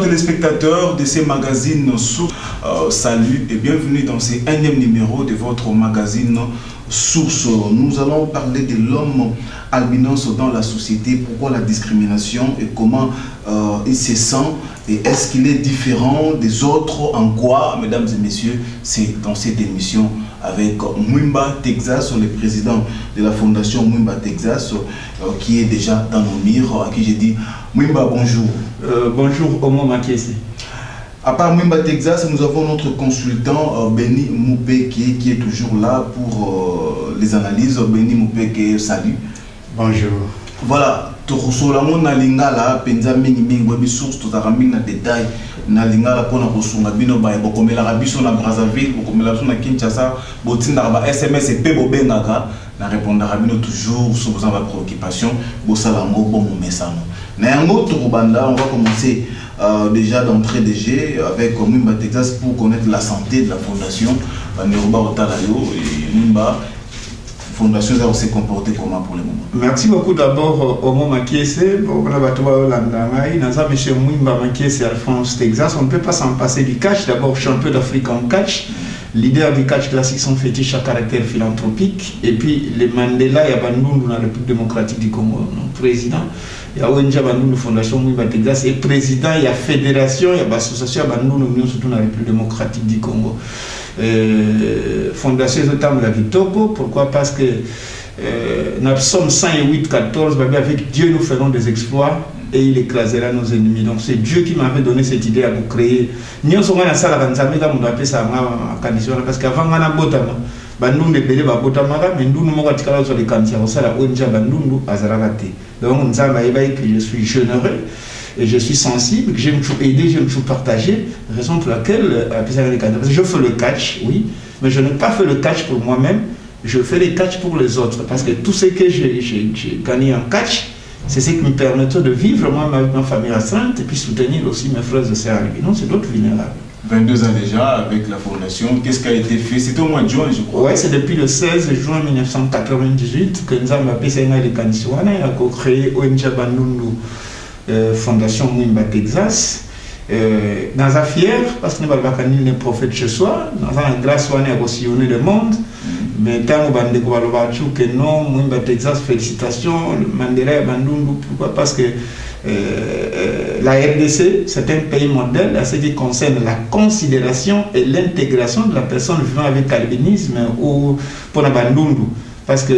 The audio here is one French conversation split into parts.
Téléspectateurs de ces magazines Source, salut et bienvenue dans ce 1e numéro de votre magazine Source. Nous allons parler de l'homme albinos dans la société, pourquoi la discrimination et comment il se sent et est-ce qu'il est différent des autres, en quoi, mesdames et messieurs, c'est dans cette émission avec Mwimba Texas, le président de la fondation Mwimba Texas, qui est déjà dans nos murs, à qui j'ai dit Mwimba, bonjour. Bonjour, Omo Makiesi. À part Mwimba Texas, nous avons notre consultant Benny Moupé qui est toujours là pour les analyses. Benny Moupé, salut. Bonjour. Voilà, tokosolamo na lingala penza mingi mingi webi source tozaraming na détail na lingala pona kosunga bino ba bokomela rabiso na Brazzaville bokomela so na Kinshasa botinda ba SMS et pe bobengaka na répondre rabino toujours sur vos préoccupations bosalango bon mesano na yango tokobanda. On va commencer déjà d'entrée de jeu avec Mwimba Texas pour connaître la santé de la fondation Neroba Otalayo et Mwimba Fondation s'est comportée comment pour le moment? Merci beaucoup d'abord Omo Makiese. Monsieur Mwimba Makiese, Alphonse Texas. On ne peut pas s'en passer du catch. D'abord champion d'Afrique en catch, leader du catch classique sans fétiche à caractère philanthropique. Et puis le Mandela, il y a Bandundu dans la République démocratique du Congo, président. Il y a ONG Bandundu Fondation Mwimba Texas et président. Il y a fédération, il y a l'association Bandundu surtout dans la République démocratique du Congo. Fondation Zotam la Vitoko, pourquoi? Parce que nous sommes 108-14, avec Dieu nous ferons des exploits et il écrasera nos ennemis. Donc c'est Dieu qui m'avait donné cette idée à vous créer. Nous sommes dans la salle parce qu'avant on a botama, nous ne payons pas botama, mais nous nous avons dit les cantines, on a ONG Bandundu Azaragate. Donc nous avons dit que je suis généreux. Et je suis sensible, que j'aime toujours aider, j'aime toujours partager, raison pour laquelle je fais le catch, oui, mais je n'ai pas fait le catch pour moi-même, je fais les catch pour les autres, parce que tout ce que j'ai gagné en catch, c'est ce qui me permet de vivre moi avec ma famille restreinte et puis soutenir aussi mes frères et sœurs albinos, c'est d'autres vulnérables. 22 ans déjà avec la fondation, qu'est-ce qui a été fait? C'était au mois de juin, je crois. Oui, c'est depuis le 16 juin 1998 que nous avons appelé les Kanisiwana et avons créé ONG Bandundu Fondation Mwimba Texas. Dans la fière, parce que nous avons des prophètes chez soi, dans la grâce, on a sillonné le monde. Mais tant que non, Mwimba Texas, félicitations, Mandela Bandundu, pourquoi? Parce que la RDC, c'est un pays modèle à ce qui concerne la considération et l'intégration de la personne vivant avec albinisme ou pour la Bandundu. Parce que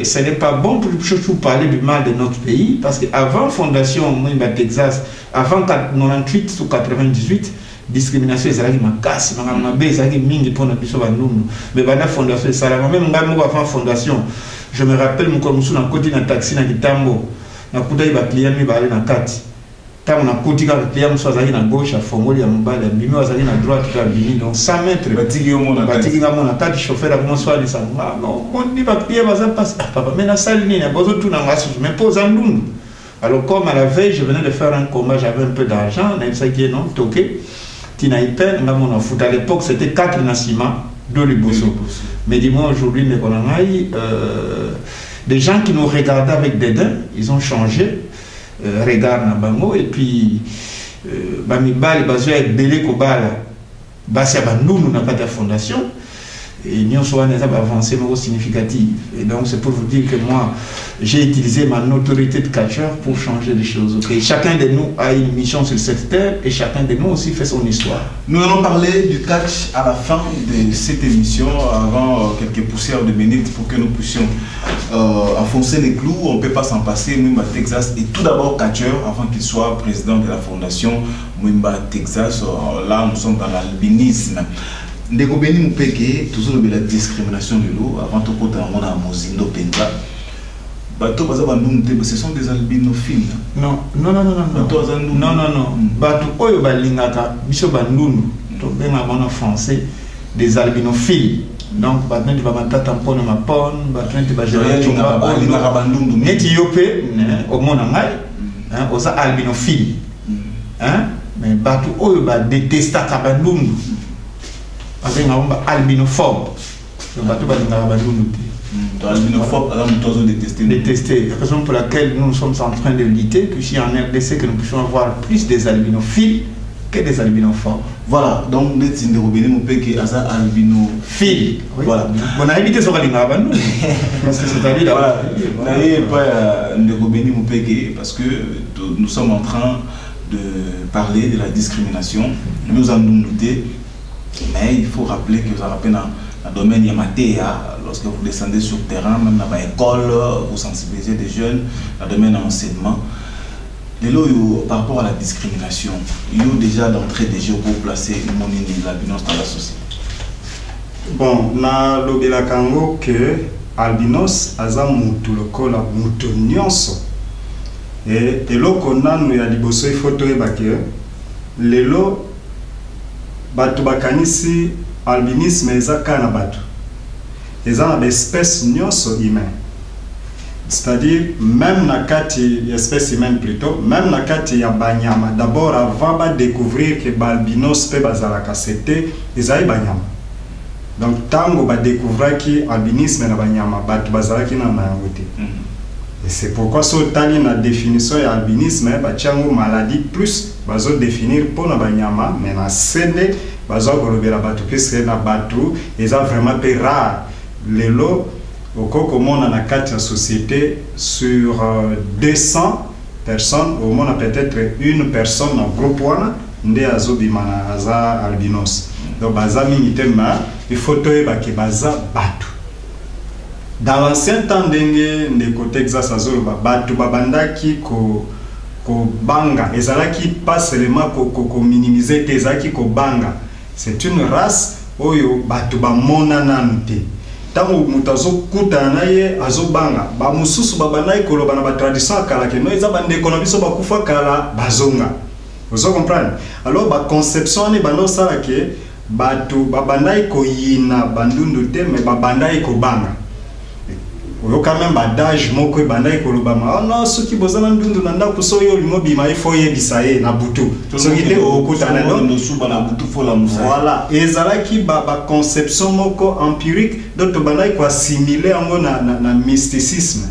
ce n'est pas bon pour parler du mal de notre pays, parce qu'avant Fondation Mwimba Texas, avant 98 ou 98, discrimination ezalaki makasi, mabe ezalaki mingi pour biso bandundu. Mais bana fondation salama même ngamo avant fondation, je me rappelle mon komusu na koti na taxi na kitambo, na kutai ba client mi ba aller na kati. Tant on a côté quand le client soit allé à gauche, à Fongoli, à Mobile, à Bimi, à allé à droite, à Bimi, donc 100 mètres. Batigi au monde, à chauffeur, à comment soit les sang. Non, on dit pas client va passer. Papa, mais la salle, il y a besoin de tout dans la souche, mais pas en nous. Alors, comme à la veille, je venais de faire un combat, j'avais un peu d'argent, on a ça qui est non, toqué. Tina Ipen, on a foutu. À l'époque, c'était 4 Nassima, 2 Liboso. Mais dis-moi, aujourd'hui, des gens qui nous regardaient avec dédain, ils ont changé. Regard na bango et puis bamibali bazo ya belé kobala basi ya bandundu na kata fondation et nous sommes avancé mais significative. Et donc c'est pour vous dire que moi j'ai utilisé ma notoriété de catcheur pour changer les choses. Okay? Chacun de nous a une mission sur cette terre et chacun de nous aussi fait son histoire. Nous allons parler du catch à la fin de cette émission, avant quelques poussières de minutes pour que nous puissions enfoncer les clous. On ne peut pas s'en passer. Mwimba Texas est tout d'abord catcheur avant qu'il soit président de la fondation Mwimba Texas. Là nous sommes dans l'albinisme. Ndeko Benny Moupé, toujours la discrimination de l'eau, avant tout côté on a Mozindo Penza. Bateau ce sont des albinophiles. Non, non, non, non, non. Non, non, non. Bateau Oyo Balingaka, Biso Bandundu, en français, des albinophiles. Donc, maintenant, tu vas mettre un pont ma pon, maintenant, tu vas gérer tout le net yopé, au monde en aïe, aux albinophiles. Mais bateau, oh, bah, détester Kabandundu. Avec un albinophobe. Le bateau va dans Kabandundu. Albinophobe, alors nous devons détester. Détester. La raison pour laquelle nous sommes en train de lutter, que si en RDC, que nous puissions avoir plus des albinophiles que des albinophobes. Voilà, donc nous sommes des albinophiles. Voilà. On a évité ce qu'il parce que c'est-à-dire voilà. Parce que nous sommes en train de parler de la discrimination. Nous en doutons, mais il faut rappeler que vous avez dans le domaine Yamatea, lorsque vous descendez sur le terrain, même dans l'école, vous sensibilisez des jeunes, dans le domaine enseignement. Par rapport à la discrimination, il y a déjà d'entrée des jeux pour placer l'albinos dans la société. Bon, na lobela kango que albinos aza mutu lokola mutu nyonso. Et eloko nanu ya liboso ifoto ebake lelo batu bakanisi albinisme eza kana batu. Eza na espèce nyonso humain. C'est-à-dire, même na kati espèce humaine plutôt, même na kati ya banyama, d'abord avant de découvrir que balbinos pe bazalaka c'était ezai banyama. Donc tango ba découvrir que albinisme na banyama batu bazalaki na mayangote. Et c'est pourquoi so tali na définition ya albinisme ba tiango maladie plus bazo définir pour na banyama mais na sene bazo kolobela batu puisque na batu eza vraiment peu rare. Lelo au comment on a 4 sociétés sur 200 personnes, au moins peut-être une personne en groupe one, ndé azobimana aza albinos. Donc baza minitema, il faut que baza batu. Dans l'ancien temps de côté Texas azolo batu babandaki ko banga, ezalaki pas seulement ko minimiser ezalaki ko banga. C'est une race oyo batu ba monanante. Tango mutazo kuta na ye azobanga ba mususu babanayi koloba na ba tradition kala ke no eza bande konabiso bakufa kala bazonga. Vous comprenez? Alors ba conception ne bano sala ke batu babanayi ko yina bandundu te mais babanayi ko banga. Oyo quand même badage moko bandayi koloba ma oh non soki bozana ndundu na ndako soyo limobi ma ifo yebisa ye na butu. Soki te okuta na no suba na butu fola musa. Voilà, ezalaki ba conception moko empirique donc bandayi ko assimiler yango na mysticisme.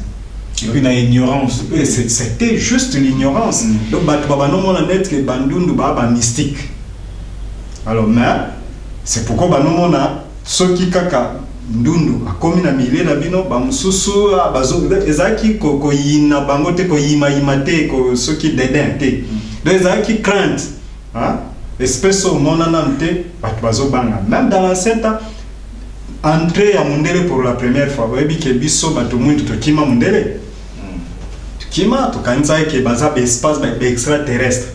Et puis na ignorance. C'était juste l'ignorance. Donc batu babano na net que bandundu ba mystique. Alors mais c'est pourquoi bano na soki kaka ndundu akomi na milieu na bino ba mususu bazo ezaki ko yina bango te ko yima te ko soki dedin te. Donc ezaki crainte hein espèce au monanante batu bazo banga même dans l'ancien temps entrer à mundele pour la première fois webi ke biso batu mwindu to kima mundele kima to kanza ke baza be espace ba extraterrestre.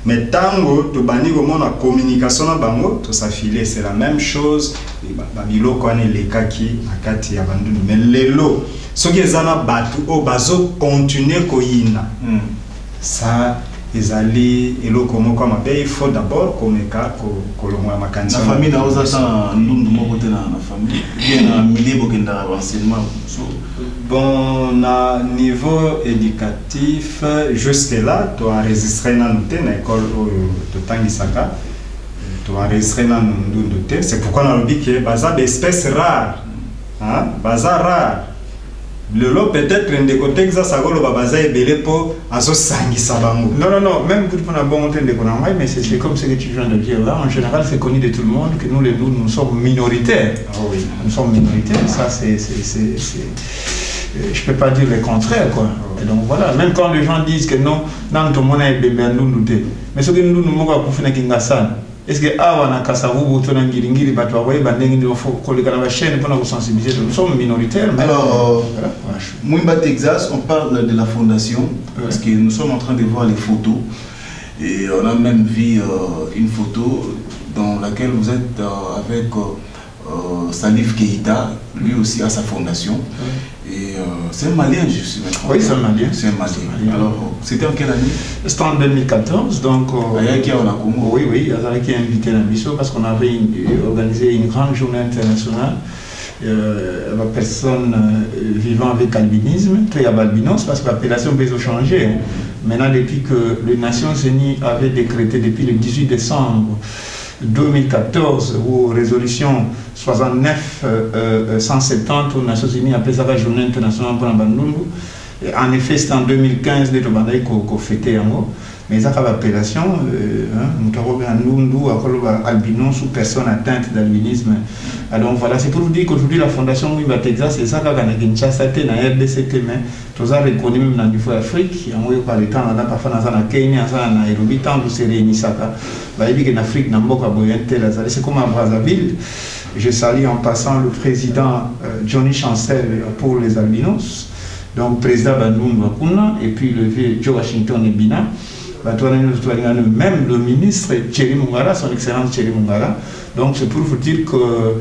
Mais tango to bani comment la communication na bango to s'affiler c'est la même chose babilo ko ane lekaki akati ya bandundu mais lelo soki ezana batu o bazo continuer ko yina ça ezali eloko moko mabe il faut d'abord komeka ko longwa makanisa na famille na ozata ndundu moko te na famille bien na milieu bokenda renseignement. Bon, na niveau éducatif, jusque là, tu as enregistré dans l'école de Tangisaka, tu as enregistré dans le c'est pourquoi on a dit que c'est des espèces rares. Hein? Rare. Le lot peut-être un des côtés ça ça le baza est belé pour aso sangi sabango. Non, même pour la bonne de l'économie, mais c'est comme ce que tu viens de dire là. En général, c'est connu de tout le monde que nous sommes minoritaires. Ah oui. Nous sommes minoritaires, ça c'est je peux pas dire le contraire quoi. Et donc voilà, même quand les gens disent que non, tout le monde est bébé nous douter. Mais ce que nous moka pour finir kingasan. Est-ce que awa na kasavu botona ngiri batwa boye bandengi ndo faut que les la chaîne pour nous sensibiliser. Nous sommes minoritaires. Mais alors Mwimba Texas, on parle de la fondation parce que nous sommes en train de voir les photos et on a même vu une photo dans laquelle vous êtes avec Salif Keïta, lui aussi a sa fondation. Et c'est un Malien, je suis maintenant. Oui, c'est un Malien. C'est un Malien. Alors, c'était en quelle année? C'était en 2014, donc... oui, il y a qui a invité la mission parce qu'on avait organisé une grande journée internationale la personne vivant avec albinisme, il y a albinos, parce que l'appellation peut changer. Hein. Maintenant, depuis que les Nations Unies avaient décrété, depuis le 18 décembre 2014, ou résolution 69-170 aux Nations Unies appelée ça la journée internationale pour la Bandundu. En effet, c'est en 2015 que nous avons fêté en haut. Mais ça a l'appellation, nous avons albinos ou personnes atteintes d'albinisme. Donc voilà, c'est pour vous dire qu'aujourd'hui la Fondation Mouimba Texas, c'est ça qu'on a Kinshasa, dans la RDC, mais tout ça reconnu même dans le niveau Afrique. On a parlé tant dans parfois dans la Kenya, dans la Nairobi, tant de ces réunisaka. Bah il dit qu'en Afrique, dans beaucoup de c'est comme à Brazzaville. Je salue en passant le président Johnny Chancel pour les albinos, donc président Bandung Wakuna, et puis le vieux Joe Washington et Bina. Même le ministre Thierry Mungara, son excellence Thierry Mungara. Donc c'est pour vous dire que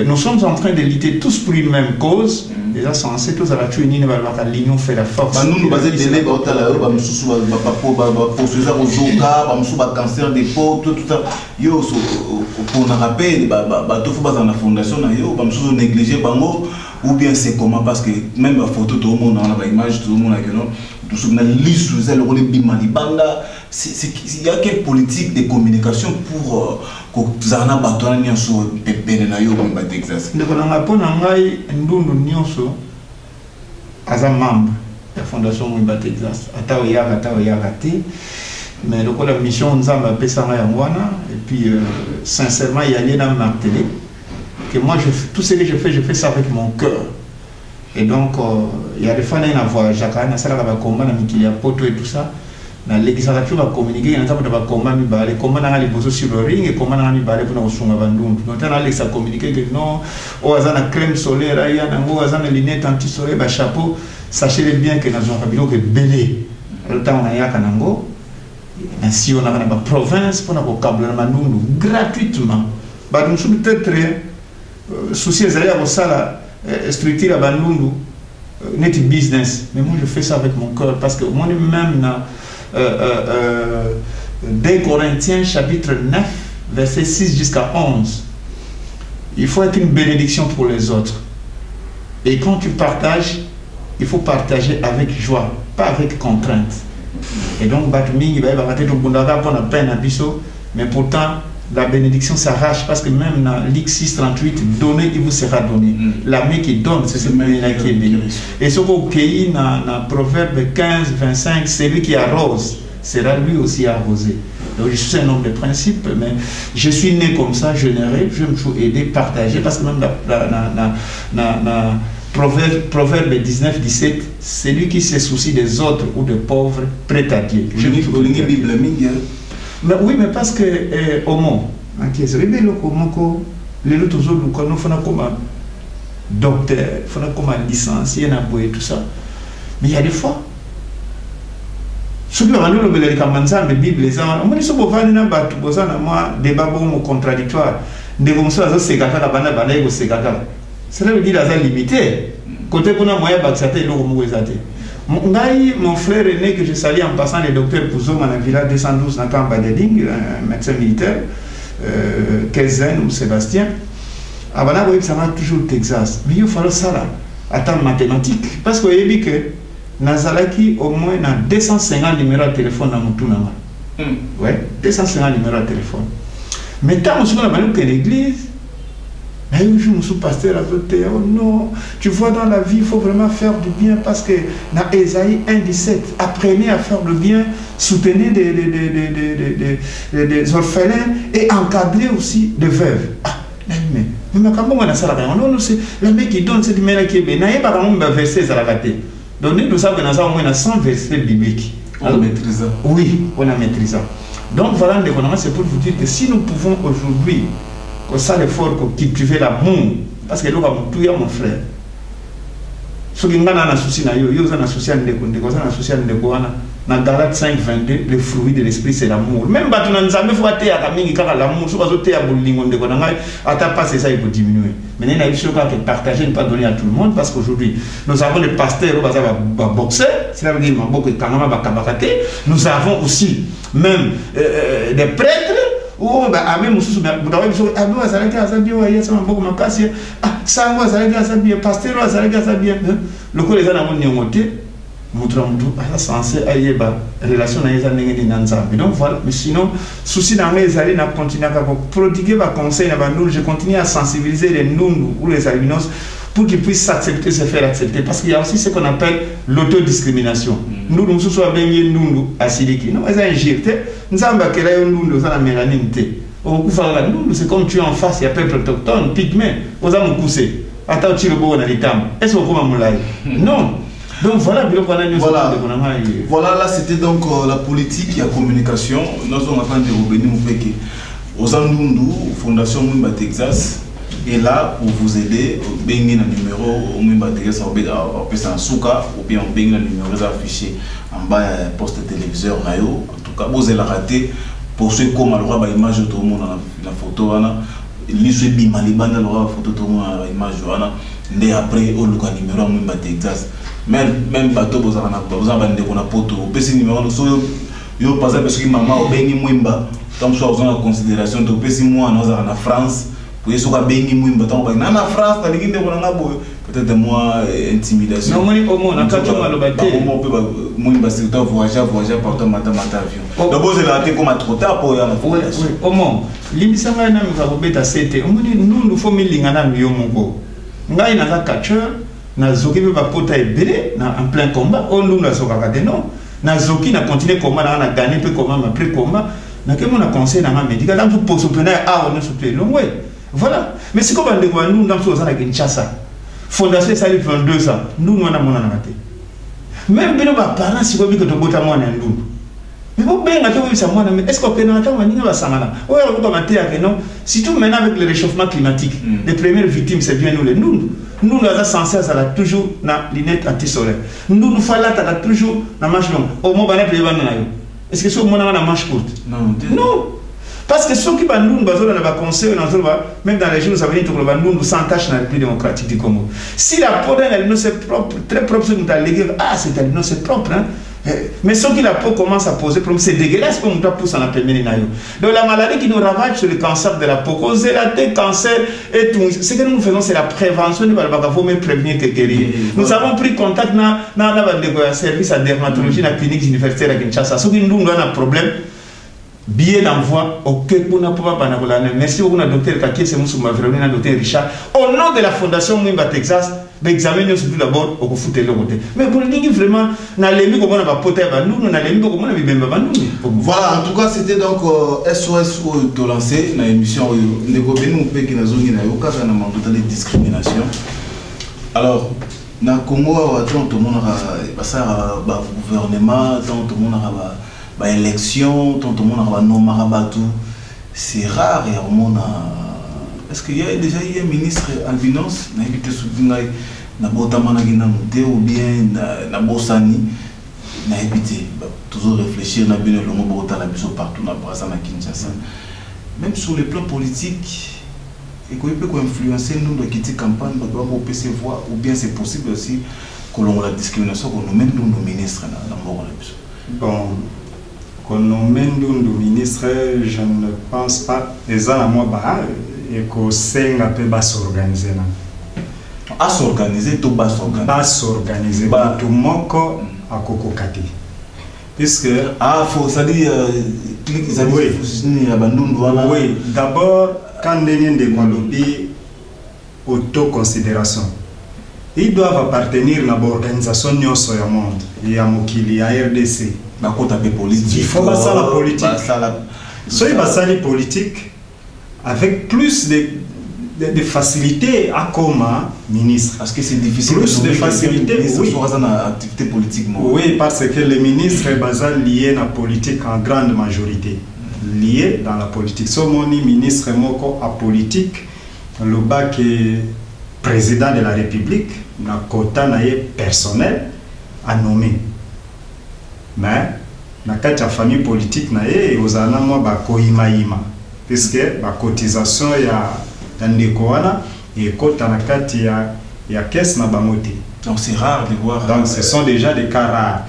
nous sommes en train de lutter tous pour une même cause. Et là, c'est tous à la tuer, l'union fait la force. Nous nous basons sur les cancer des peaux, tout ça. Pour nous rappeler, il faut dans la fondation, il négliger ou bien c'est comment, parce que même la photo, tout le monde a l'image, tout le monde a il y a quelle politique de communication pour que Zana Batouania soit pénénaïo au Texas? Nous avons membre de la Fondation Mouimba Texas. Mais la mission nous a appelé ça et puis sincèrement, il y a rien à marteler que moi, tout ce que je fais ça avec mon cœur. Et donc, il y a des fois, il y a un voyage, il y a un combat, il y a un poteau et tout ça. La législature va communiquer, il y a un combat, comment on a les besoins sur le ring et comment on a les besoins pour nous soumettre à nous. Donc, on a communiqué que non, on a la crème solaire, on a les lunettes anti-soleil, le chapeau. Sachez bien que nous avons un belé. Le temps on a un canango, si on a une province, on a un câble gratuitement. Nous sommes peut-être souciés de ça. Structure à Bandundu, net business. Mais moi je fais ça avec mon cœur parce que moi même dans 2 Corinthiens chapitre 9 verset 6 jusqu'à 11, il faut être une bénédiction pour les autres. Et quand tu partages, il faut partager avec joie, pas avec contrainte. Et donc Batumi va battre le Bundara pour la peine à Bisso, mais pourtant la bénédiction s'arrache parce que même dans l'X 638, donner, il vous sera donné. La main qui donne, c'est cette main-là qui est bénie. Et ce qu'au pays, dans Proverbe 15, 25, celui qui arrose sera lui aussi arrosé. Donc je suis un homme de principe, mais je suis né comme ça, généreux, je me suis aidé, partager, parce que même dans Proverbe 19, 17, celui qui se soucie des autres ou des pauvres, prête à Dieu. Je lis la Bible. Mais oui, mais parce que au monde, les autres nous font comme docteur, font comme licencié, et tout ça. Mais il y a des fois, ceux qui ont lu la Bible, les gens, on dit que débat contradictoire. Cela veut dire que limité. Côté pour nous, mon frère aîné que je salue en passant le docteur Pouzo, dans la villa 212, dans le Badeding, un médecin militaire, Kezen ou Sébastien, avant de ça va toujours au Texas. Mais il faut ça là, attendre mathématiques. Parce qu'il y a dit que Nazalaki, au moins, a 250 numéros de téléphone dans mon tour. Oui, 250 numéros de téléphone. Mais tant que l'église, je me suis pasteur à voter. Oh non, tu vois, dans la vie, il faut vraiment faire du bien parce que dans Ésaïe 1,17, apprenez à faire le bien, soutenez des orphelins et encadrez aussi des veuves. Ah, mais comment on a ça là? Non, c'est le mec qui donne cette main qui est bien. Il n'y a pas de verset à la gâter. Donc nous savons que nous avons 100 versets bibliques. On maîtrise ça. Oui, on a maîtrisé ça. Donc voilà, c'est pour vous dire que si nous pouvons aujourd'hui que ça l'effort pour cultiver l'amour, parce que là tout y a mon frère. Ce qui m'a un souci na yo, yo un souci à ndeko, un souci à ndeko ana. Dans Galates 5:22, le fruit de l'esprit c'est l'amour. Même batu na nzambe faut até akamingi kaka l'amour, so bazo té à bolingo ndeko na ngai, ata passer ça il faut diminuer. Mais n'est pas sûr que partager ne pas donner à tout le monde parce qu'aujourd'hui nous avons des pasteurs qui va boxer, cela veut dire maboko kanama bakabakate. Nous avons aussi même des prêtres oh bah même sous mutawa biso ado azalaki azabia wa yesa mboko makasi sango azalaki azabia pasteur azalaki azabia lokole za na moni ngote mutra mutu ala censé ayeba relation na yesa ndenge ni nzambe. Donc voilà, mais sinon souci na les aller na continuer à prodiguer ba conseil na bandou, je continue à sensibiliser les nundu ou les albinos pour qu'ils puissent s'accepter, se faire accepter. Parce qu'il y a aussi ce qu'on appelle l'autodiscrimination. Nous, nous sommes bien nous à Siliki. Nous, ils ont injecté. Nous avons créé nous dans la mélanine. C'est comme tu es en face, il y a peuple autochtone, pygmée. Vous avez poussé. Attends, tu le beau dans les temps. Est-ce que vous avez non. Donc voilà, voilà, là c'était donc la politique et la communication. Nous avons appris de revenir aux Andundu, Fondation Mwimba Texas. Et là, pour vous aider, vous avez un numéro, Mwimba Texas, vous avez un souka, ou bien vous avez un numéro affiché en bas du poste téléviseur. En tout cas, vous avez raté pour ceux qui ont l'image de tout le monde dans la photo. L'issue de Bimaliban, la photo de tout le monde dans l'image. Et après, vous avez un numéro Mwimba Texas. Même bateau, vous avez un poteau. Vous avez un numéro, vous par exemple, parce que maman a bien Mwimba, comme ça, vous avez en considération, vous avez moi en France. Pour que vous ayez en France, peut-être moi, intimidation. Non, au moins, on a quand même on peut voyager partout matin avion. D'abord, c'est raté comme trop tard pour y aller. Oui, au moins. L'émission est à 7 heures. Nous, nous faisons l'ingana nous yomongo. Ngai na catcheur, na zoki pe ba pota ebele na en plein combat. On nous na zoka kade non. Na zoki na continuer combat na gagner peu combat après combat. Na que mon conseil na ma médical dans pour soutenir on se fait long way. Voilà. Mais c'est comme nous dans ce à Kinshasa. Fondation ça 22 ans. Nous nous on a mon anaté. Même bien nos parents si vous que to bota moi na ndundu. Mais vous bien que ça moi est-ce qu'on peut entendre ninga basangana. Ouais, on peut commenter que non. Surtout maintenant avec le réchauffement climatique. Les premières victimes c'est bien nous les ndundu. Nous nous avons censé ça toujours na lunette anti-soleil. Nous nous fallait toujours na manche longue. Au moins bana pleba na yo. Est-ce que ce moment na manche courte? Non. Non. Parce que ceux qui nous conseil, même dans les jours, ça veut dire que nous s'entachent dans le pays démocratique du Congo. Si la peau d'un albino c'est propre, très propre, c'est nous alléguer, ah, cet albino c'est propre, hein. Mais ceux qui la peau commence à poser problème, c'est dégueulasse pour nous pousser en la première. Donc la maladie qui nous ravage sur le cancer de la peau, cause la tête, cancer et tout. Ce que nous faisons, c'est la prévention, nous faut même prévenir que guérir. Nous avons pris contact dans le service à dermatologie, dans la clinique universitaire à Kinshasa. Ceux qui nous ont un problème, billet d'envoi au Kekuna Papa Panabolane. Merci beaucoup, docteur Kaké, c'est mon souverain, docteur Richard. Au nom de la Fondation Mwimba Texas, l'examen surtout d'abord au foot et le côté. Mais pour dire vraiment, nous voilà, en tout cas, c'était donc SOS de lancer dans l'émission. Nous avons des discriminations. Alors, dans le Congo, tout le monde a un gouvernement, tout le monde a une élection, tout le monde a un nom marabatou. C'est rare et on a. Est-ce qu'il y a déjà eu un ministre albinos na évité soutenir na botamana gina monté ou bien na bosani na évité toujours réfléchir na bien le longo bota la biso partout na Brazza na Kinshasa. Même sur le plan politique, et qu'on peut influencer nous de quitter campagne doit pour PC voix ou bien c'est possible aussi que l'on la discrimination qu'on nous mène nous nos ministres dans mort la biso. Bon, qu'on nous mène nous nos ministres, je ne pense pas les à moi et que c'est un peu bas s'organiser. À s'organiser, tout bas s'organiser. Bas s'organiser. Tout le monde à Coco Kati. Puisque. Ah, faut ça dire. Oui, d'abord, quand on est de Guadeloupe, autoconsidération. Ils doivent appartenir à l'organisation du monde. Il y a Mokili, il y a RDC. Il faut passer la politique. Soyez passé la politique. Avec plus de facilité à comme ministre. Parce que c'est difficile. Plus de facilité, oui. Activité politique. Oui, parce que les ministres sont liés à la politique en grande majorité. Liés dans la politique. Si on est ministre à politique, le bac est président de la République, na quota personnel à nommer. Mais, dans la famille politique, vous avez un puisque la cotisation ya ndekwana et quota na kati ya caisse na bamote. Donc c'est rare de voir. Donc ce sont déjà des cas rares.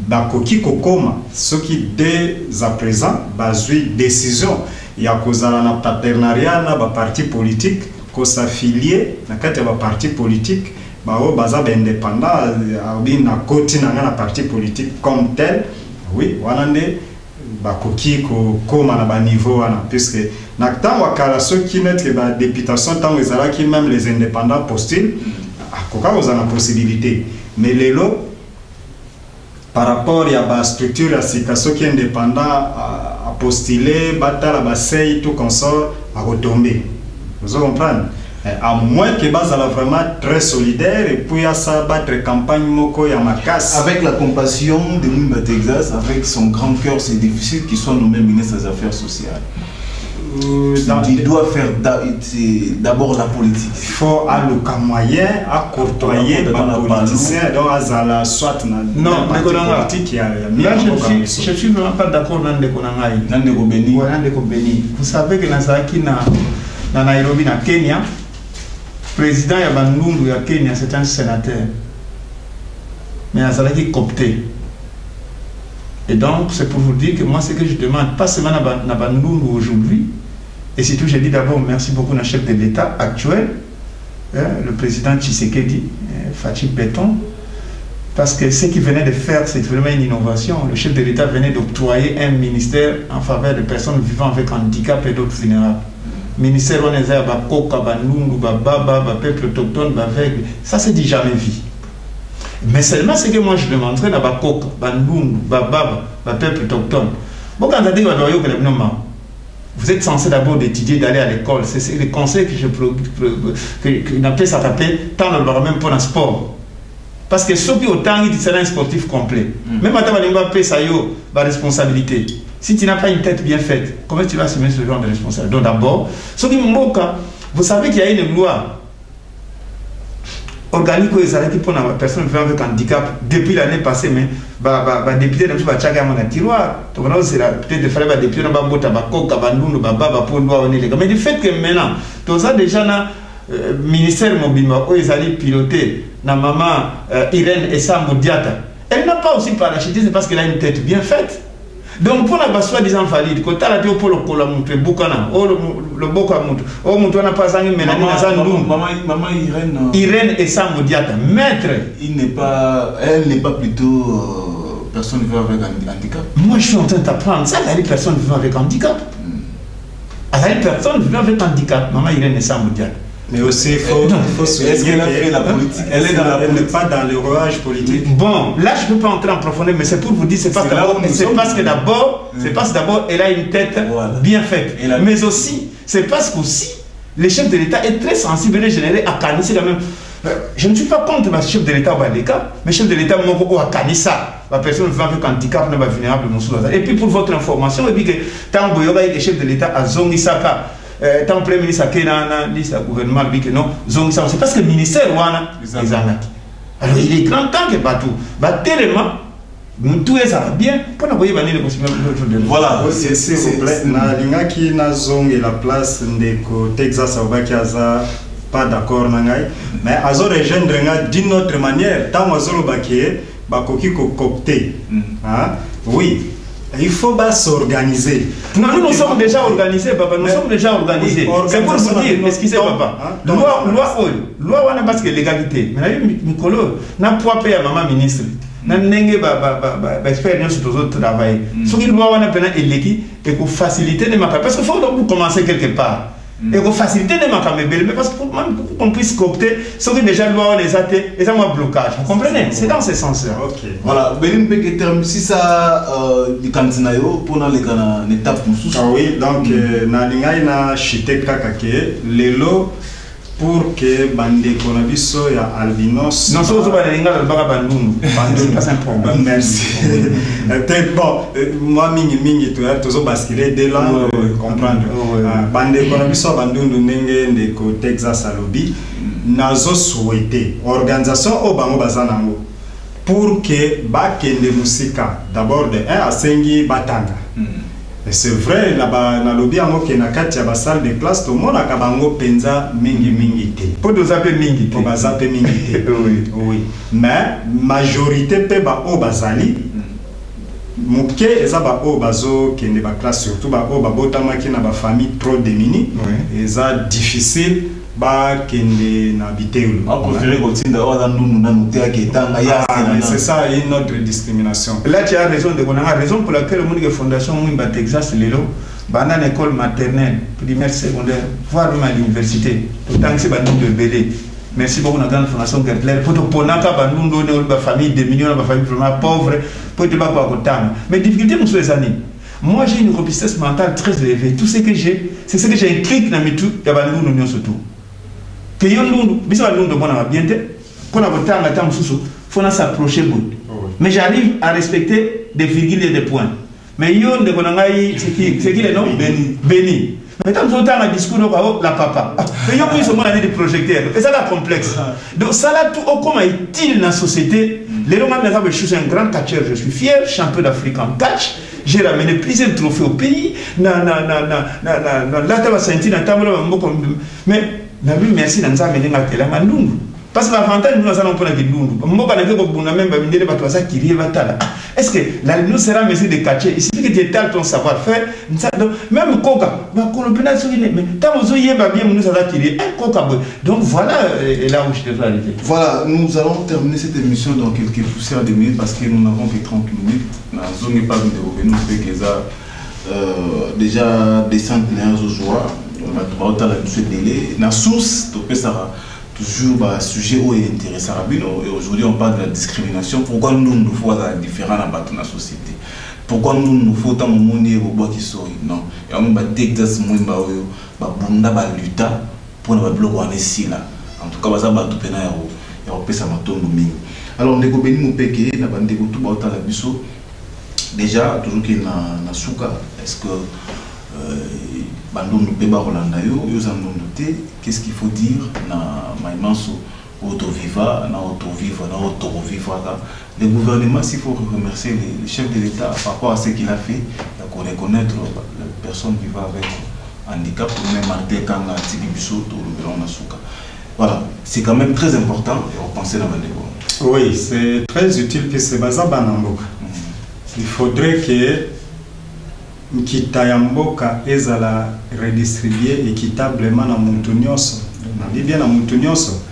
Bakoki kokoma, ce qui dès à présent basent décision ya kozala na partenariat na ba parti politique ko s'affilier na kati ya ba parti politique ba o baza ba indépendant abi na koti na parti politique comme tel. Oui, wana nde bakoki ko koma na ba niveau wana puisque na temps wakala ceux qui mettent ba députation tant ezala qui même les indépendants postulent akoka ozana possibilité mais lelo par rapport à la structure à ceux qui est indépendant à postuler, battre la sei tout consort à retomber. Vous comprenez? À moins que base vraiment très solidaire et puis à ça battre campagne moko ya makas. Avec la compassion de Mouimba Texas, avec son grand cœur, c'est difficile qu'il soit nommé ministre des Affaires sociales. Il doit faire d'abord la politique. Il faut allouer moyen à courtoyer les politiciens, donc à soit non, politique. Là, je suis vraiment pas d'accord dans le Béni. Vous savez que dans Nairobi, na Kenya, le président Yabandundu à Kenya, c'est un sénateur. Mais il est copté. Et donc, c'est pour vous dire que moi, ce que je demande, pas seulement à Bandundu aujourd'hui, et surtout, je dis d'abord merci beaucoup au chef de l'État actuel, le président Tshisekedi, Fatou Béton, parce que ce qu'il venait de faire, c'est vraiment une innovation. Le chef de l'État venait d'octroyer un ministère en faveur des personnes vivant avec handicap et d'autres vulnérables. Ministère on est à Bakoka, Bandundu, Baba, peuple autochtone, aveugle. Ça, c'est dit jamais vu. Mais seulement ce que moi je demanderais dans Bakoka, Bandundu, Baba, peuple autochtone. Bon, quand on dit vous êtes censé d'abord étudier, d'aller à l'école. C'est le conseil que je n'appelle ça taper, tant on ne même pas dans sport. Parce que ceux qui autant il sera un sportif complet. Même quand tu vas payer ça, la responsabilité. Si tu n'as pas une tête bien faite, comment tu vas assumer ce genre de responsabilité? Donc d'abord, ceux qui vous savez qu'il y a une loi organique pour les personnes vivant avec handicap depuis l'année passée, mais député de mon tiroir, peut-être de faire des députés dans mais du fait que maintenant, tout ça déjà, ministère mobile, ils allaient piloter, na maman Irène et Sam Diata, elle n'a pas aussi parachuté, c'est parce qu'elle a une tête bien faite. Donc, pour la soi-disant valide, quand tu as dit pour le Kolamoutre, Boukana, le Bokamoutre, oh, Moutou n'a pas sanguin, mais maman Irène et Sam Diata, maître. Elle n'est pas plutôt personne vivant avec un handicap. Moi, je suis en train d'apprendre ça, elle est personne vivant avec handicap. Elle est personne vivant avec handicap, maman Irène et Sam Diata. Mais aussi, il faut est-ce qu'elle a fait la politique? Elle est dans la politique. Elle n'est pas dans le rouage politique. Bon, là, je ne peux pas entrer en profondeur, mais c'est pour vous dire, c'est parce que d'abord, elle a une tête bien faite. Mais aussi, c'est parce qu'aussi, le chef de l'État est très sensible et généré à Kanissa quand même. Je ne suis pas contre le chef de l'État au Badeka, mais le chef de l'État à Kanissa, la personne vivant avec handicap n'est pas vulnérable. Et puis pour votre information, et puis que tant que le chef de l'État a Zongisaka, tant que le Premier ministre a le gouvernement dit que non, Zongisaka, c'est parce que le ministère wana les arnaques. Alors il est grand temps que partout. Tellement, tout est bien pour ne pas y aller le voilà, s'il vous plaît, na linga qui na zong et la place de Texas Aza pas d'accord nangai, mais azo rejoindre d'une autre manière, tant azolo baké, bakoki ko copter. Oui. Il faut s'organiser. Non, nous sommes déjà organisés, papa. Nous sommes déjà organisés. C'est pour vous dire, excusez papa. Loi, on a parce que l'égalité. Mais Mikolo, n'a pas payé à maman ministre. N'a pas expérience sur les autres travail. Ce qui doit on a peine élégué et pour faciliter les mapas. Parce qu'il faut donc commencer quelque part. Et pour faciliter les mapas, mais parce qu'on puisse coopter, ce qui déjà loi on les a été, et ça m'a blocage. Vous comprenez? C'est dans ce sens-là. Voilà, si ça du cantinayo pour dans les étapes ah oui, donc na lingai na chite kakake lelo pour que bande konabiso ya albinos non so ba linga ba bandundu pas un problème. Merci. Bon, moi mingi tu basculer de là comprendre bande konabiso bandundu nenge ndeko Texas alobi nazo souhaiter organisation au bango bazanango pour que bakende musika d'abord de 1 à 5 batanga. C'est vrai, là-bas, dans le biango qui est dans la salle de classe, tout le monde a kabango penza mingi te. Pour nous appeler mingi te. Pour nous appeler mingi te. Oui. Mais majorité pe ba o bazali Mouké eza ba o bazo kende ba classe surtout ba o ba botama ki na ba famille trop démunie eza difficile ba kende na bitelu. C'est ça une autre discrimination. Là tu as raison de la raison pour laquelle la fondation Mwimba Texas Lelo bana l'école maternelle, primaire, secondaire, voire même à l'université. Autant que c'est ba de BD. Merci beaucoup, la grande fondation Gertler. Pour te ponaka, nous donner une famille de millions, une famille vraiment pauvre, pour te battre à côté. Mais difficulté, nous sommes les années. Moi, j'ai une robustesse mentale très élevée. Tout ce que j'ai, c'est ce que j'ai écrit dans mes trucs, il y a des gens surtout. Que yon nous, bisous à nous de bon à bien qu'on a voté à temps sous, faut s'approcher beaucoup. Mais j'arrive à respecter des virgules et des points. Mais yon de Konangaï, c'est qui les noms? Béni. Mais tant que un discours la papa. Mais il y a plus des projecteurs. Et ça c'est complexe. Donc ça là tout comment est-il dans la société? Les Romains je suis un grand catcheur, je suis fier, champion d'Afrique en catch. J'ai ramené plusieurs trophées au pays. Là tu vas sentir dans ta mais merci dans ça amener à télé mandungu. Parce que l'avantage nous allons prendre des ndungu. Moi quand on a même bindé les bateaux ça qui rive là. Est-ce que la nous sera mesure de catcher? Il suffit que tu étales ton savoir-faire. Même coca, mais tant que vous bien nous ça va tirer un coca. Donc voilà là où je te dois arriver. Voilà, nous allons terminer cette émission dans quelques poussières de minutes parce que nous n'avons que 30 minutes. La zone n'est pas de nous fait que ça déjà des centenaires aux joies. On va la délai. La source, tu peux ça. Toujours un sujet intéressant. Et aujourd'hui, on parle de la discrimination. Pourquoi nous faut être différents dans la société? Pourquoi nous faut tant de monde qui sont non? Et on va Texas lutter pour ne pas bloquer ici là. En tout cas, ça va tout peine et on peut ça m'attendre mingi. Alors, on découvre nous péquer, na bande tout ba la biso. Déjà, toujours qu'il na souka. Est-ce que qu'est-ce qu'il faut dire le gouvernement, s'il faut remercier les chefs de l'État par rapport à ce qu'il a fait, pour reconnaître les personnes vivant avec handicap, même Martin Kanga, Tibibiso, voilà, c'est quand même très important et on pensait dans le Oui, c'est très utile que c'est basé Banamboka. Il faudrait que Kitayamboka ezala redistribué équitablement dans Montunios. On dit bien dans Montunios,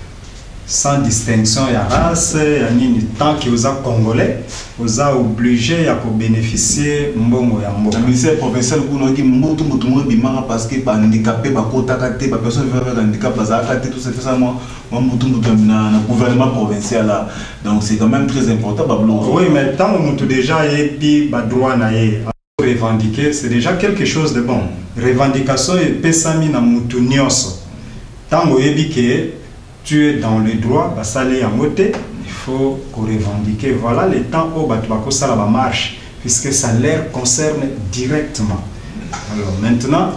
sans distinction ya race, ya nini, tant que vous êtes congolais, vous êtes obligé à bénéficier mbongo ya mboka. Le ministère provincial vous dit mboto bimara parce que handicapé ba kota kate ba personne vivant avec handicap ba kate tout ça fait ça moi mboto na gouvernement provincial là. Donc c'est quand même très important ba Oui, mais tant que déjà et puis ba droit na yé revendiquer, c'est déjà quelque chose de bon. Revendication et pesami na mutu nyonso. Tant que tu es dans le droit, bah ça l'est à moté, il faut qu'on revendique. Voilà le temps où batubako ça la marche, puisque ça leur concerne directement. Alors maintenant,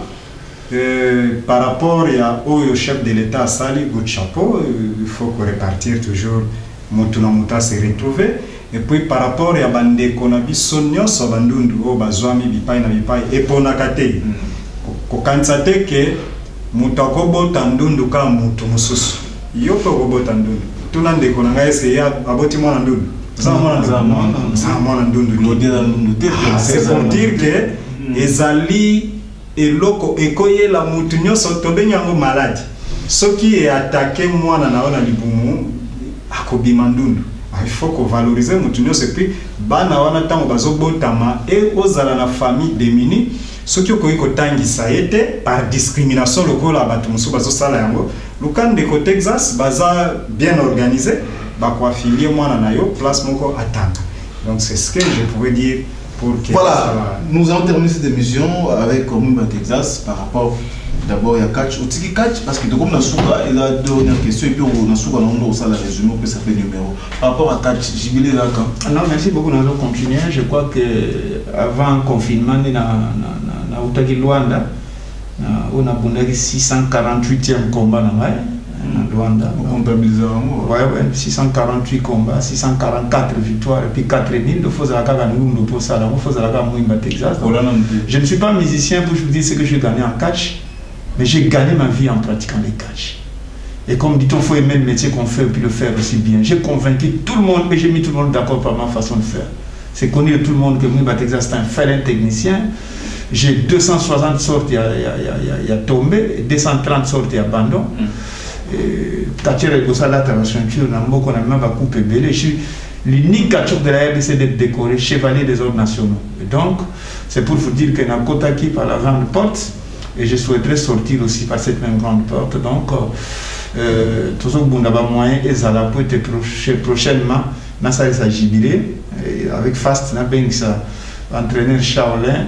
par rapport au chef de l'État, Sali, good chapeau, il faut qu'on répartir toujours mutu na muta se retrouver. Et puis par rapport à bande konabi sonyo so bandundu o bazwami bipai na bipai et ponakate ko kansate ke mutako botandundu ka mutu mususu yoko ko botandundu tunande konanga ese ya aboti mwana ndundu ça mwana ndundu c'est pour dire que ezali eloko ekoye la mutu nyoso tobenyango malade soki est attaqué mwana naona libumu akobima ndundu. Il faut qu'on valorise mutunyo c'est puis bana wana tango bazobotama et ozala na famille démunie ce qui ko tangisa été par discrimination lokola batu musu bazosala yango lukande ko Texas baza bien organisé ba ko affilier mwana na yo place moko atanga. Donc c'est ce que je pouvais dire pour que voilà, nous allons terminer cette émission avec Mwimba Texas par rapport d'abord il y a catch outiki catch parce que comme na souka il a deux dernières questions et puis on a souka on ça la résumé que ça fait numéro par rapport à catch Jibilé là quand non merci beaucoup nous allons continuer je crois que avant confinement na utaki Luanda on a bundaki 648e combat na Luanda comptabiliser ouais 648 combats 644 victoires et puis 4000 de fois à la nous pour ça là faut à la Mwimba Texas je ne suis pas musicien pour vous dire ce que j'ai gagné en catch. Mais j'ai gagné ma vie en pratiquant les catch. Et comme dit, il faut aimer le métier qu'on fait et puis le faire aussi bien. J'ai convaincu tout le monde et j'ai mis tout le monde d'accord par ma façon de faire. C'est connu de tout le monde que Mwimba Texas c'est un félin technicien. J'ai 260 sorties à tomber, 230 sorties à abandon. Catcheur et ça là, la ceinture, on a même pas coupé belé. Je suis l'unique catcheur de la RDC d'être décoré chevalier des ordres nationaux. Et donc, c'est pour vous dire que n'a Kotaki par la grande porte, et je souhaiterais sortir aussi par cette même grande porte. Donc, tout ce qu'on a moyen, et ça peut être prochainement, dans sa jubilé, avec Fast, ça entraîneur Charlin.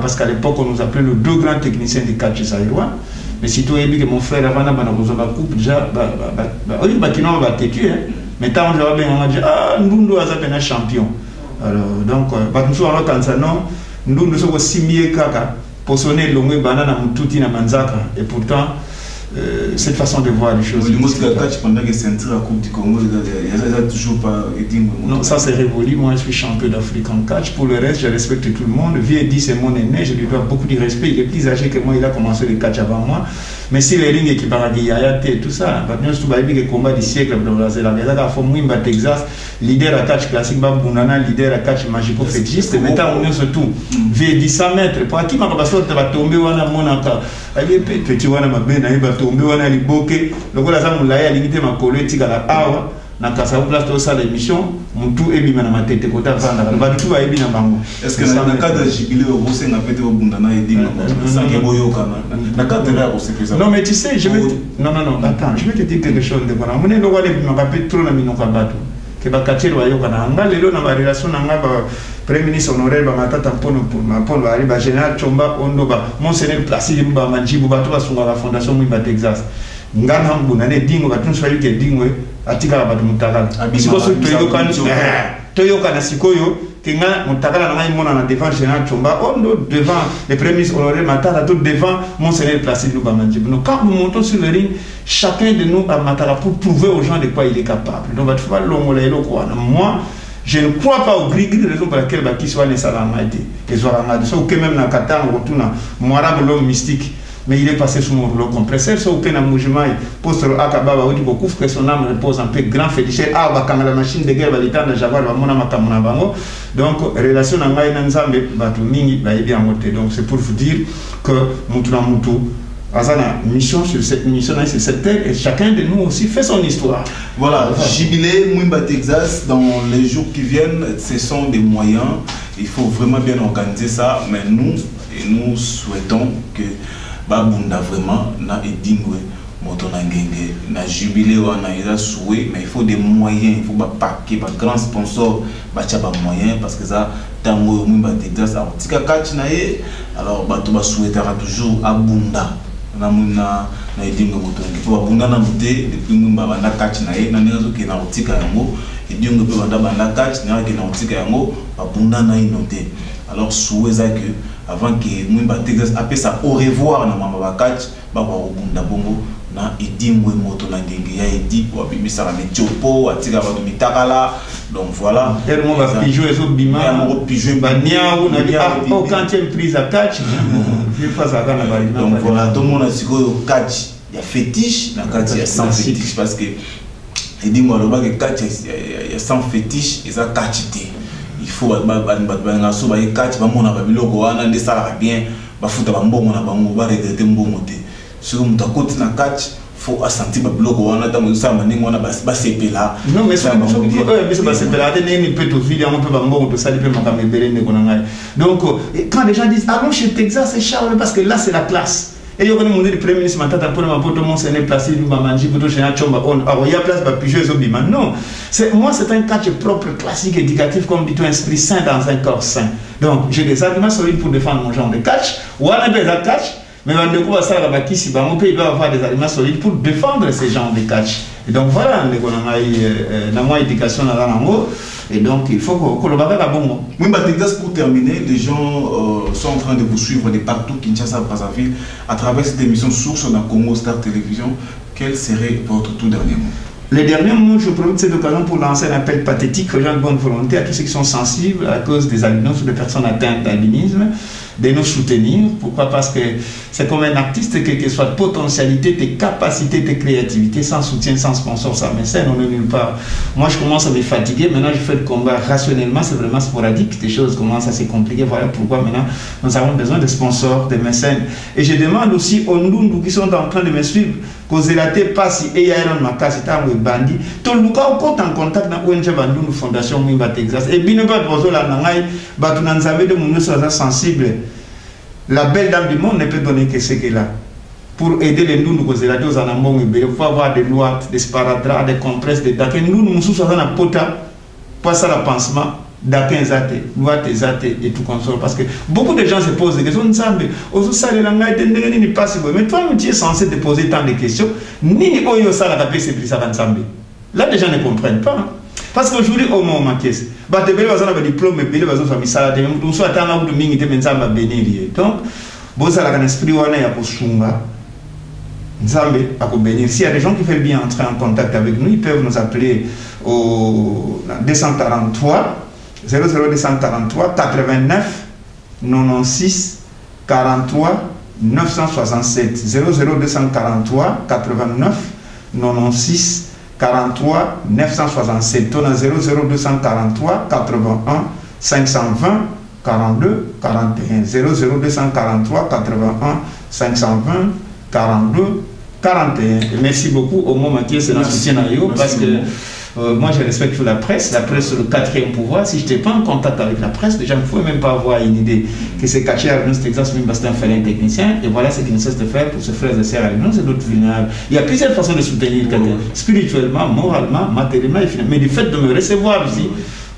Parce qu'à l'époque, on nous appelait les deux grands techniciens du catch saïrois. Mais si tu as dit que mon frère avant la coupe, déjà, oui, on va te tuer. Mais tant on a dit, ah, nous sommes champion. Alors, donc, nous sommes nous sommes aussi mieux kaka, pour sonner l'ongé banana moututi na manzaka. Et pourtant, cette façon de voir les choses. Pendant que c'est la Coupe du Congo, il n'y a toujours pas été. Non, ça c'est révolu. Moi, je suis champion d'Afrique en catch. Pour le reste, je respecte tout le monde. Vieux c'est mon aîné, je lui dois beaucoup de respect. Il est plus âgé que moi, il a commencé le catch avant moi. Mais si les lignes qui parlent de tout ça, nous sommes les combats du siècle, Mwimba Texas, leader à catch classique, Babunana, leader à catch magico-fétichiste. Maintenant, on est surtout vieux 100 mètres. Pour qui m'a va tomber, on a mon encore. Petit, on a ma benne, il va tomber, on a les bokeh. Le gars, ça m'a limité ma collègue, il a awa. Na kasa place de ça l'émission mutu ebi mana matete kota vanda ba tout va ebi na bango. Est-ce que dans le cadre de jubilé au Rosé n'a pas été au Bundana et dit ça qui est boyo kana na cadre là aussi que ça. Non mais tu sais je vais non attends je vais te dire quelque chose de voilà mon le wale m'a rappelé trop na minoka bato que ba katelo ayo kana anga lelo na ba relation na nga ba premier ministre honoraire ba matata mpono pour ma polo ari ba général Chomba Ondo ba monseigneur Placide Mba Manjibu ba to ba sunga la fondation Mwimba Texas ngana mbunane dingo ba tunso yuke dingo atika ba mutakala siko so toyoka na sikoyo kenga mutakala na ngai mona na devant général Chomba Ondo devant le premier ministre honoraire matata tout devant monseigneur Placide Mba Manjibu. Donc quand nous montons sur le ring, chacun de nous a matala pour prouver aux gens de quoi il est capable. Donc va trouver l'omolelo quoi. Moi je ne crois pas au gris-gris, raison pour laquelle qui soit né Salamadi. Et soit que même dans Qatar, on retourne à Moirab, l'homme mystique. Mais il est passé sous mon rouleau compresseur. Soit que dans Moujmaï, poste Akababa, où beaucoup que son âme repose en paix, grand féticheur. Ah, bah, la machine de guerre, bah, l'état de Jaguar, bah, mon âme, bango. Donc, relation dans Maï Nanzambe, bah, tout mingi, bah, il est bien monté. Donc, c'est pour vous dire que Moutouna Moutou. Azana, mission sur cette mission, c'est cette terre, et chacun de nous aussi fait son histoire. Voilà, jubilé, Mwimba Texas, dans les jours qui viennent, ce sont des moyens, il faut vraiment bien organiser ça, mais nous souhaitons que Babunda vraiment na edingwe motonangenge na jubilé wana eza souhait, mais il faut des moyens, il faut ba paquet, ba grand sponsor, ba tcha ba moyens parce que ça tango Mwimba Texas a tika catch na ye, alors ba to ba souhaitera toujours abunda. Na edingo motongi po abunda na muté depuis Mwimba banda catch na ye na ngezo ke na tika yango edingo pe banda banda catch na ke na tika yango abunda na inoté. Alors souhaita que avant que Mwimba Texas appelle ça au revoir na mama ba catch ba ko bunda bongo na edingo moto na ngenge ya edi wa bimisa la metiopo atika ba mitakala. Donc voilà. On va pigeon et autres bima. Pigeon bania ou na quand tu es prise à catch. Donc voilà, tout le monde a dit que catch il y a fétiche, na catch il y a sans fétiche parce que il dit moi le bas que catch il y a sans fétiche et ça catch il faut ba so ba catch ba mona ba biloko wana nde sala bien ba futa ba mbongo na bango ba regretter mbongo te. Sur mon côté na catch faut sentir biloko wana tango ça maningo wana ba sepela. Non mais ça mais ba sepela te ni peut to vide on peut ba mbongo to sali pe makame belende kona ngai. Donc quand les gens disent allons chez Texas et Charles parce que là c'est la classe. Et il y a le premier ministre Matata pour ma pote mon séné placé du Mamanji pour général Chomba on alors il y a place ba pigeons au bima. Non, c'est moi c'est un catch propre classique éducatif comme dit un esprit sain dans un corps sain. Donc j'ai des arguments solides pour défendre mon genre de catch ou un peu de catch. Mais on ne ça la bâtisse, mon pays doit avoir des aliments solides pour défendre ces genres de catch. Et donc voilà, on a moins éducation dans l'amour. Et donc il faut que le bagage soit bon. Mwimba Texas, pour terminer, les gens sont en train de vous suivre de partout, Kinshasa, Brazzaville, à travers cette émission Source dans Congo Star Télévision. Quel serait votre tout dernier mot? Les derniers mots, je profite de cette occasion pour lancer un appel pathétique aux gens de bonne volonté, à tous ceux qui sont sensibles à cause des albinos ou des personnes atteintes d'albinisme. de nous soutenir. Pourquoi? Parce que c'est comme un artiste, quelle que soit ta potentialité, tes capacités, tes créativités, sans soutien, sans sponsor, sans mécène, on n'est nulle part. Moi, je commence à me fatiguer. Maintenant, je fais le combat rationnellement. C'est vraiment sporadique. Des choses commencent à se compliquer. Voilà pourquoi maintenant, nous avons besoin de sponsors, de mécènes. Et je demande aussi aux Ndundu qui sont en train de me suivre, qu'aux élatés passent et il y a un macasse, c'est un bandit. Tout le monde est en contact avec l'ONG Bandundu Fondation Mwimba Texas. Et bien, pas de la nangaï, nous avons des gens sensibles. La belle dame du monde ne peut donner que ce qu'elle a. Pour aider les Ndundu aux élatés aux anamons, il faut avoir des lois, des sparadraps, des compresses, des daquets. Nous, nous sommes en pota, pas ça le pansement. D'atteindre zate, loi zate et tout consort. Parce que beaucoup de gens se posent des questions. Mais toi, tu es censé te poser tant de questions. Là, les gens ne comprennent pas. Hein. Parce qu'aujourd'hui, au moment où diplôme, donc, vous avez un esprit s'il y a des gens qui veulent bien entrer en contact avec nous, ils peuvent nous appeler au 243 00243 89 96 43 967 00243 89 96 43 967 on a 00243 81 520 42 41 00243 81 520 42 41. Et merci beaucoup au moment Mathieu, c'est notre soutien à eux parce que moi je respecte la presse c'est le quatrième pouvoir. Si je n'étais pas en contact avec la presse, déjà je ne pouvais même pas avoir une idée que c'est caché à nous, c'est exactement parce que c'est un félin technicien et voilà ce qu'il nécessite de faire pour se frères et sœurs avec nous, c'est d'autres vulnérables. Il y a plusieurs façons de soutenir quelqu'un, spirituellement, moralement, matériellement et finalement. Mais du fait de me recevoir ici,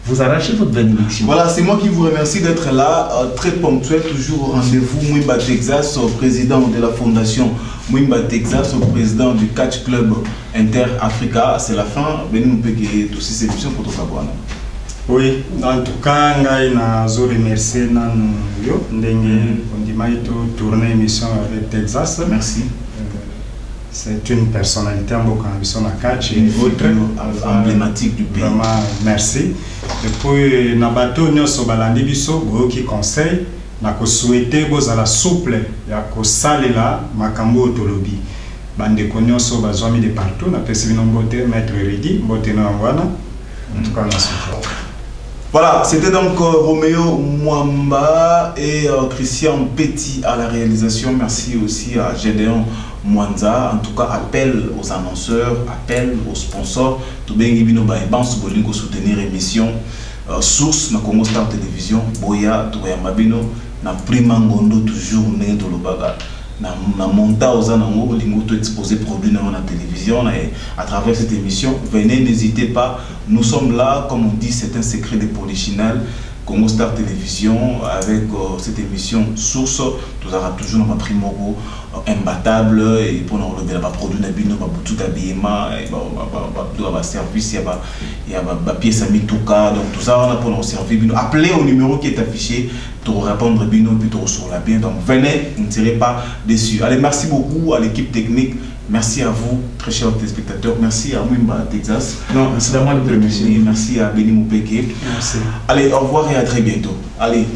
vous arrachez votre bénédiction. Voilà, c'est moi qui vous remercie d'être là, très ponctuel, toujours au rendez-vous. Mwimba Texas, président de la fondation Mwimba Texas, président du Catch Club Inter-Africa. C'est la fin. Nous pouvons aussi cette émission pour tout savoir. Oui, en tout cas, je remercie Nano Ndenge, on tourner émission avec Texas. Merci. C'est une personnalité en catch et emblématique du pays. Vraiment, merci. Et puis, Nabato Nyoso Balandi Biso, qui conseille, n'a souhaité la souple, ya ko salela makambo tolobi. Bande Konyoso Bazwami de partout, n'a pas suivi nombote, maître Redi, Mbote Noangwana. En tout cas, on a souffert. Voilà, c'était donc Roméo Mwamba et Christian Petit à la réalisation. Merci aussi à Gédéon Mwanza. En tout cas, appel aux annonceurs, appel aux sponsors. Tout bien, il y a soutenir l'émission Source, na Congo Star Télévision, Boya, Touya Mabino, na Prima Ngondo, toujours né de l'Obaga. Na monta aux anangos, l'ingoto exposé produit dans la télévision et à travers cette émission, venez, n'hésitez pas. Nous sommes là, comme on dit, c'est un secret de Polichinelle. Congo Star Télévision avec cette émission Source, nous aurons toujours notre primo imbattable et pour nous relever là produit d'habillement, tout habillement, et service, il y a pièce à mitouka, donc tout ça on a pour nous servir. Appelez au numéro qui est affiché pour répondre bino puis pour sur la bien. Donc venez, ne serez pas déçus. Allez, merci beaucoup à l'équipe technique. Merci à vous, très chers téléspectateurs. Merci à Mwimba Texas. Non, c'est à moi le premier. Merci à Béni Moupeke. Merci. Allez, au revoir et à très bientôt. Allez.